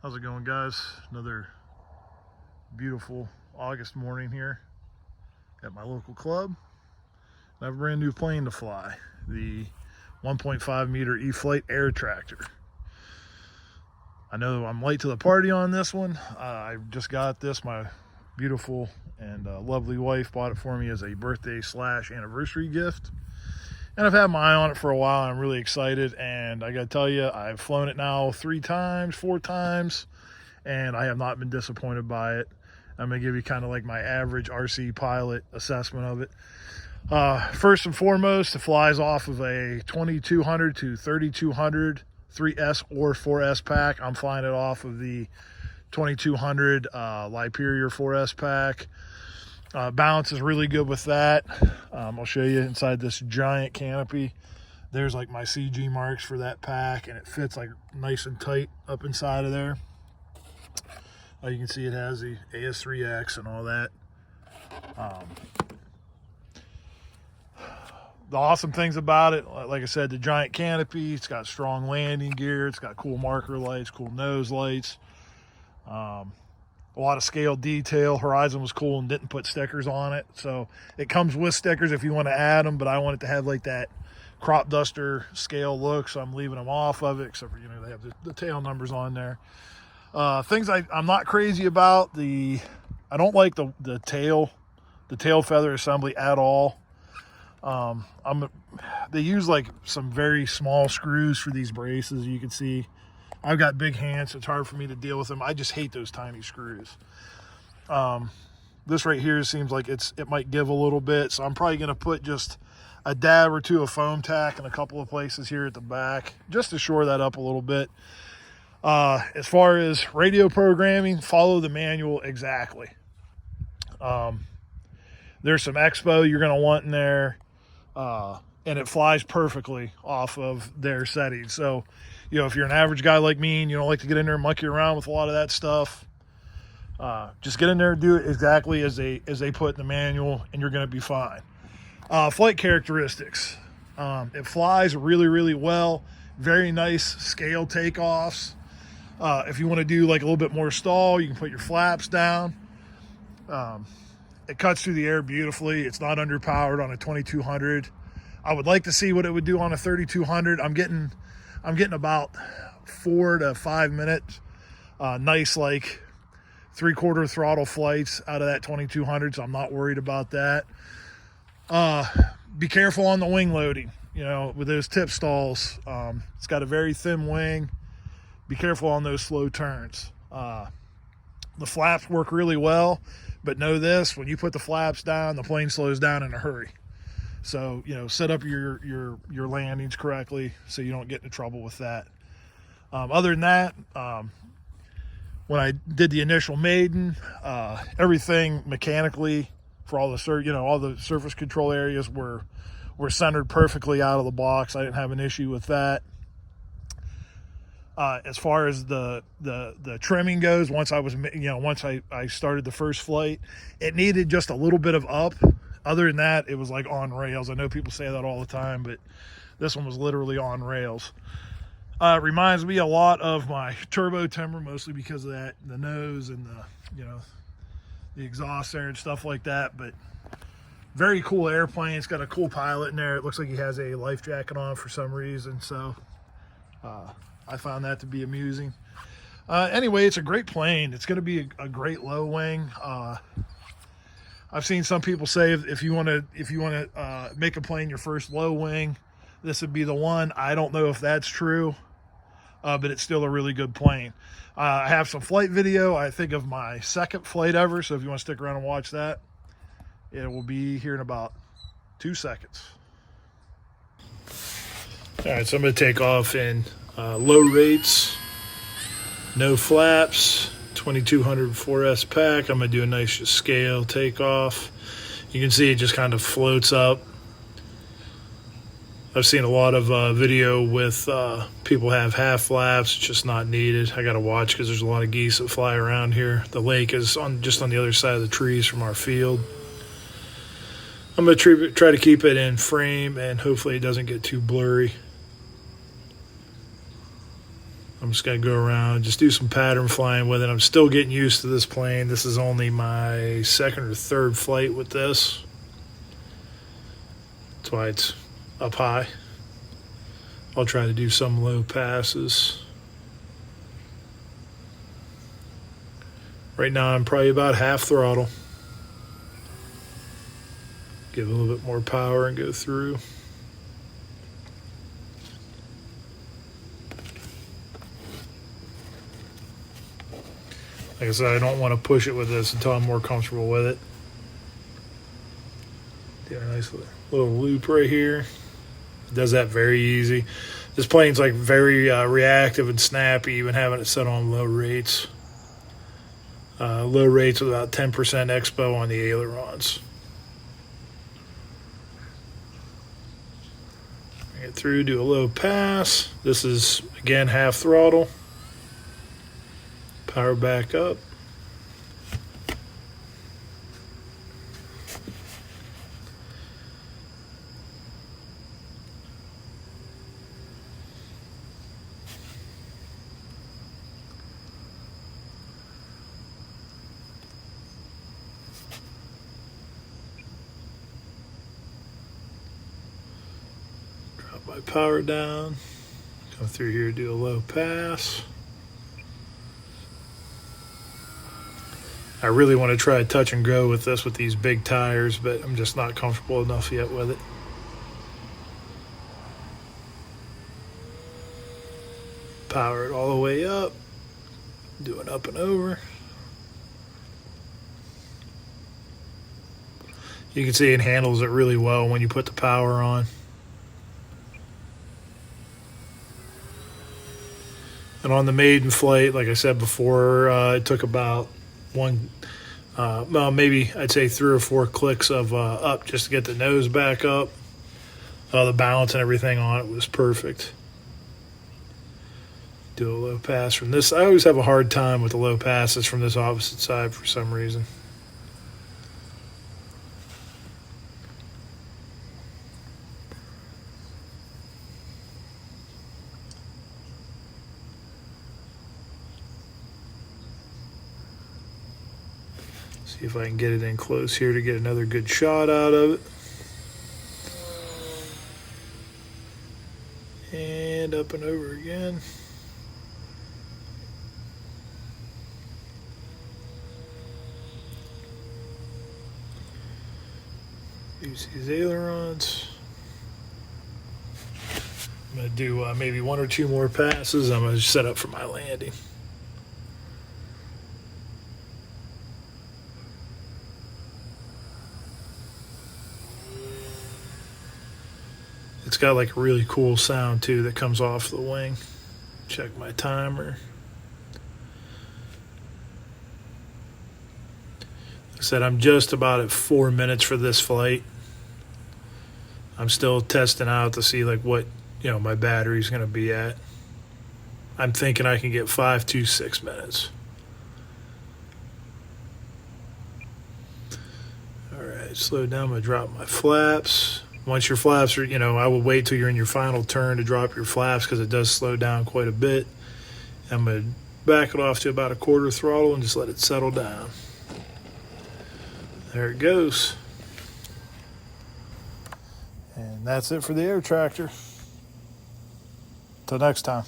How's it going, guys? Another beautiful August morning here at my local club. I have a brand new plane to fly, the 1.5 meter E-Flite air tractor. I know I'm late to the party on this one. I just got this. My beautiful and lovely wife bought it for me as a birthday / anniversary gift. And I've had my eye on it for a while. I'm really excited, and I gotta tell you, I've flown it now 4 times, and I have not been disappointed by it. I'm gonna give you kind of like my average RC pilot assessment of it. First and foremost, it flies off of a 2200 to 3200 3S or 4S pack. I'm flying it off of the 2200 Superior 4S pack. Balance is really good with that. I'll show you inside this giant canopy. There's like my CG marks for that pack, and it fits like nice and tight up inside of there. You can see it has the AS3X and all that. The awesome things about it, like I said, the giant canopy, it's got strong landing gear, it's got cool marker lights, cool nose lights. A lot of scale detail. Horizon was cool and didn't put stickers on it, so it comes with stickers if you want to add them, but I want it to have like that crop duster scale look, so I'm leaving them off of it, except for, you know, they have the tail numbers on there. Things I'm not crazy about, I don't like the tail feather assembly at all. They use like some very small screws for these braces. You can see I've got big hands, so it's hard for me to deal with them. I just hate those tiny screws. This right here seems like it might give a little bit, so I'm probably going to put just a dab or two of foam tack in a couple of places here at the back, just to shore that up a little bit. As far as radio programming, follow the manual exactly. There's some expo you're going to want in there, and it flies perfectly off of their settings. So, you know, if you're an average guy like me and you don't like to get in there and monkey around with a lot of that stuff, just get in there and do it exactly as they put in the manual, and you're going to be fine. Flight characteristics. It flies really, really well. Very nice scale takeoffs. If you want to do like a little bit more stall, you can put your flaps down. It cuts through the air beautifully. It's not underpowered on a 2200. I would like to see what it would do on a 3200. I'm getting about 4 to 5 minutes. Nice like 3/4 throttle flights out of that 2200, so I'm not worried about that. Be careful on the wing loading. You know, with those tip stalls, it's got a very thin wing. Be careful on those slow turns. The flaps work really well, but know this: when you put the flaps down, the plane slows down in a hurry. So, you know, set up your landings correctly so you don't get into trouble with that. Other than that, when I did the initial maiden, everything mechanically for all the surface control areas were centered perfectly out of the box. I didn't have an issue with that. As far as the trimming goes, once I started the first flight, it needed just a little bit of up. Other than that, it was like on rails. I know people say that all the time, but this one was literally on rails. It reminds me a lot of my turbo timber, mostly because of that, the nose and the exhaust there and stuff like that. But very cool airplane. It's got a cool pilot in there. It looks like he has a life jacket on for some reason, so I found that to be amusing. Anyway, it's a great plane. It's going to be a great low wing. I've seen some people say if you want to make a plane your first low wing, this would be the one. I don't know if that's true, but it's still a really good plane. I have some flight video, I think, of my second flight ever, so if you want to stick around and watch that, it will be here in about 2 seconds. All right, so I'm going to take off in low rates, no flaps, 2200 4S pack. I'm going to do a nice scale takeoff. You can see it just kind of floats up. I've seen a lot of video with people have half flaps. It's just not needed. I got to watch because there's a lot of geese that fly around here. The lake is just on the other side of the trees from our field. I'm going to try to keep it in frame, and hopefully it doesn't get too blurry. I'm just going to go around, just do some pattern flying with it. I'm still getting used to this plane. This is only my second or third flight with this. That's why it's up high. I'll try to do some low passes. Right now I'm probably about half throttle. Give a little bit more power and go through. Like I said, I don't want to push it with this until I'm more comfortable with it. Do a nice little loop right here. It does that very easy. This plane's like very reactive and snappy, even having it set on low rates. Low rates with about 10% expo on the ailerons. Get through, do a low pass. This is, again, half throttle. Power back up. Drop my power down. Come through here, do a low pass. I really want to try touch and go with this with these big tires, but I'm just not comfortable enough yet with it. Power it all the way up. Do an up and over. You can see it handles it really well when you put the power on. And on the maiden flight, like I said before, it took about well, maybe I'd say 3 or 4 clicks of up just to get the nose back up. The balance and everything on it was perfect. Do a low pass from this. I always have a hard time with the low passes from this opposite side for some reason. See if I can get it in close here to get another good shot out of it. And up and over again. Use these ailerons. I'm going to do maybe 1 or 2 more passes. I'm going to set up for my landing. It's got like a really cool sound too that comes off the wing. Check my timer. Like I said, I'm just about at 4 minutes for this flight. I'm still testing out to see like what, my battery's going to be at. I'm thinking I can get 5 to 6 minutes. All right, slow down. I'm going to drop my flaps. Once your flaps are, I will wait till you're in your final turn to drop your flaps because it does slow down quite a bit. I'm going to back it off to about 1/4 throttle and just let it settle down. There it goes. And that's it for the air tractor. Till next time.